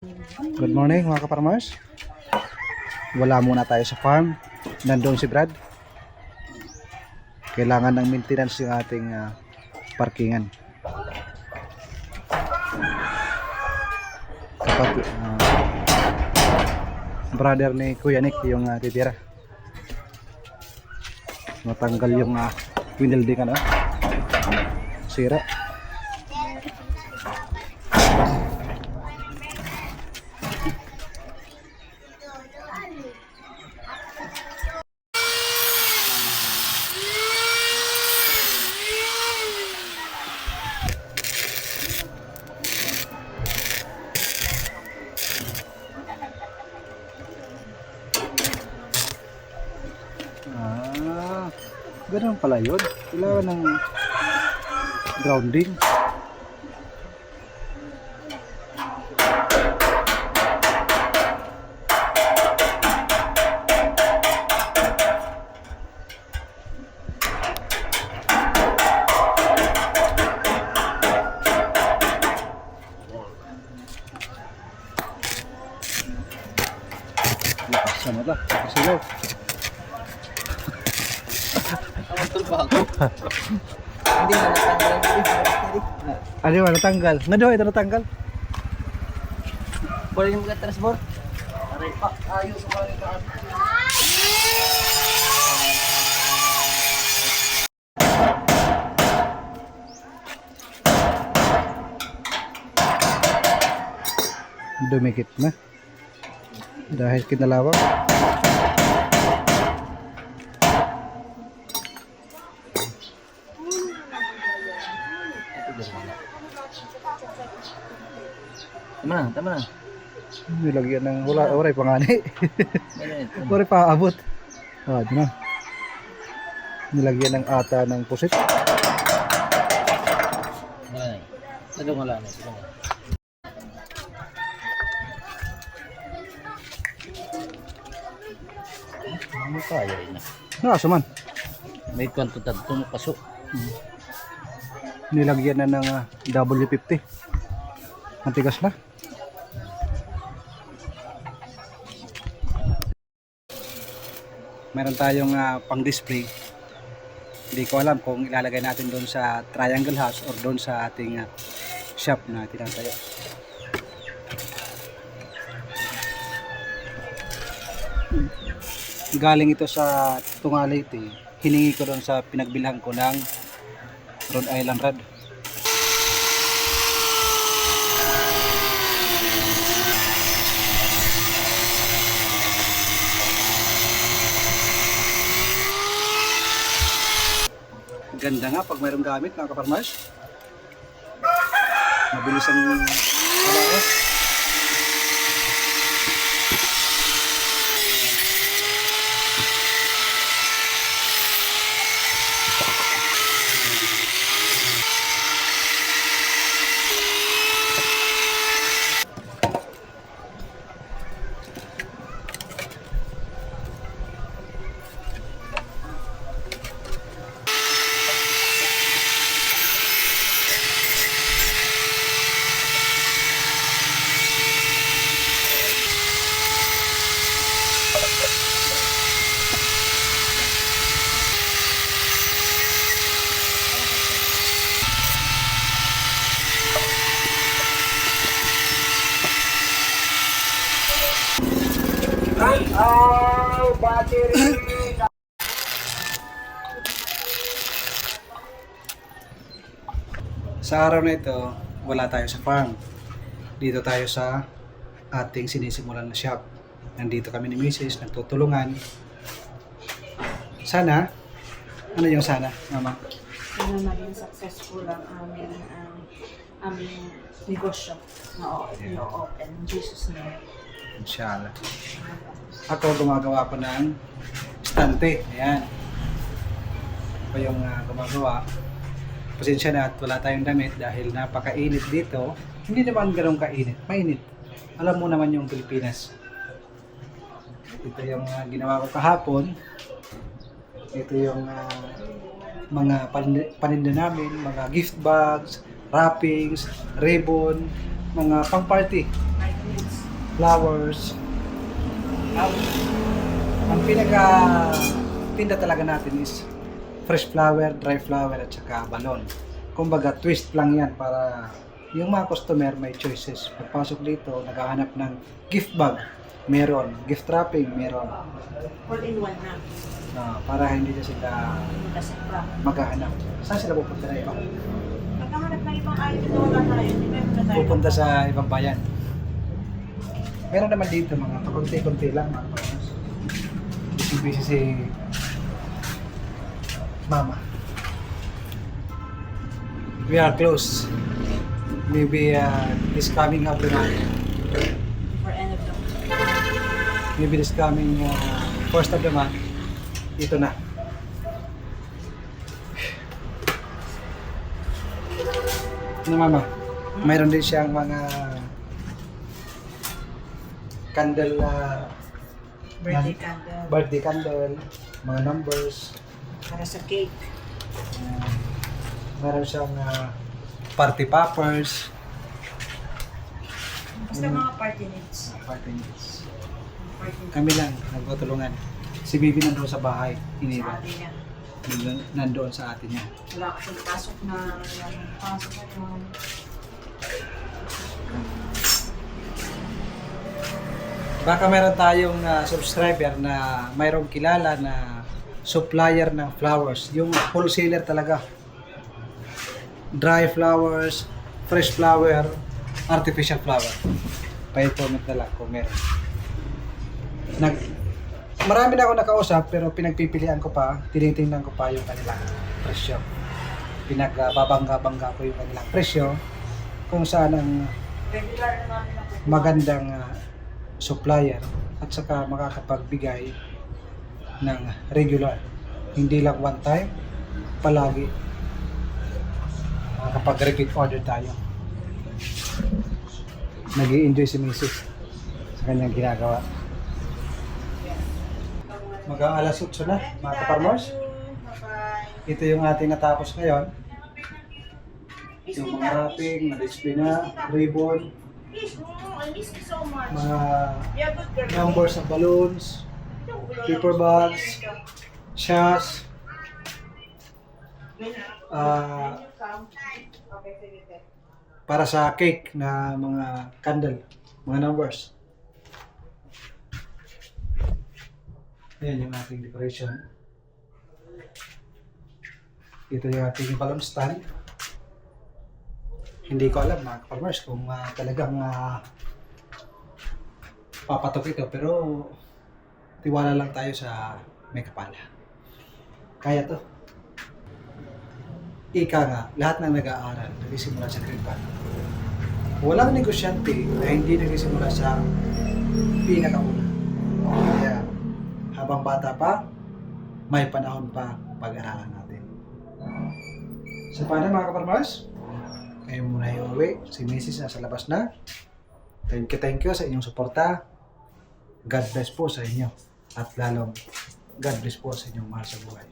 Good morning mga ka-farmers. Wala muna tayo sa farm. Nandoon si Brad. Kailangan ng maintenance yung ating parkingan. Kapag brother ni Kuya Nick yung titira. Matanggal yung winilding sira. Ganun pala yun. Kailangan ng grounding. Lakas na mata. Kasilaw. Hindi na natanggal. Ano yung natanggal? Nado ito natanggal? Pwede yung mag-transport? Aray pa, ayos sa mga ito. Dumikit na dahil kinalawang. Tama na. Nilagyan ng wala pangani. Wala pa abot. Ito na. Nilagyan ng ata ng pusit. Wala na. Ano kaya na? Nakaso man. May kwanto tanto mo kaso. Nilagyan na ng W50. Matigas na. Meron tayong pang-display. Hindi ko alam kung ilalagay natin doon sa triangle house or doon sa ating shop na tinatayo. Galing ito sa Tungalite. Hiningi ko doon sa pinagbilhan ko ng Rhode Island Red. Ganda nga pag mayroong gamit mga ka-farmers. Mabilis ang trabaho. Sa araw na ito, wala tayo sa farm. Dito tayo sa ating sinisimulan na shop. Nandito kami ni Mrs. nagtutulungan. Sana, ano yung sana, Mama? Sana maging successful ang aming negosyo na i-open. In Jesus' name. Inshallah. Ako gumagawa ko ng stante. Ayan. Ako yung gumagawa. Pasensya na at wala tayong damit dahil napakainit dito. Hindi naman ganun kainit. Mainit. Alam mo naman yung Pilipinas. Ito yung ginawa ko kahapon. Ito yung mga paninda namin, mga gift bags, wrappings, ribbon, mga pang party. flowers. Ang tinda talaga natin is fresh flower, dry flower at saka balon. Kumbaga twist lang yan para yung mga customer may choices. Pagpasok dito, naghahanap ng gift bag, meron. Gift wrapping, meron. All in one na. Para hindi na sila Kasi pa. maghahanap. Saan sila pupunta na iba? Pagkahanap ng ibang item na wala tayo, hindi meron na tayo. Pupunta sa ibang bayan. Meron naman dito mga pakunti-kunti lang mga panos. Busy-busy si Mama. We are close. Maybe this coming of the month. For end of the month. Maybe this coming first of the month. Ito na. Ano Mama? Mayroon din siyang mga candle na Birthday candle. birthday candle, mga numbers. Para sa cake. Meron siyang party poppers. Basta mga party needs. Party needs. Party needs. Kami lang nagtutulungan. Si Bibi nandoon sa bahay, Sa iniwan. atin yan. Nandoon sa atin niya. Wala kasi pasok na pasok na yung Baka meron tayong subscriber na mayroong kilala na supplier ng flowers. Yung wholesaler talaga. Dry flowers, fresh flower, artificial flower. Pa-comment na lang kung meron. Marami na ako nakausap pero pinagpipilian ko pa, tinitingnan ko pa yung kanilang presyo. Pinagbabangga-bangga ko yung kanilang presyo kung saan ang regular na namin ako. magandang supplier at saka makakapagbigay ng regular. Hindi lang one time, palagi. Makakapag-repeat order tayo. Nag-i-enjoy si Mrs. sa kanyang ginagawa. Mag-aalas 8 na, mga kaparmers. Bye-bye. Ito yung ating natapos ngayon. Yung mga wrapping, na-display na, ribbon, I miss you so much. mga You're a good girl. numbers of balloons, paper bags, shots, para sa cake na mga candle, mga numbers. Ayan yung ating decoration. Ito yung ating balloon stand. Hindi ko alam mga farmers kung talagang papatok ito, pero tiwala lang tayo sa may kapala. Kaya to. Ika nga, lahat ng nag-aaral, nagsisimula sa grade 1. Walang negosyante na hindi nagsisimula sa pinakauna. Kaya, habang bata pa, may panahon pa pag-aralan natin. So, paano mga kaparmers? Kayo muna yung uwi. Si Mrs. nasa labas na. Thank you sa inyong suporta. God bless po sa inyo. At lalong, God bless po sa inyong mahal sa buhay.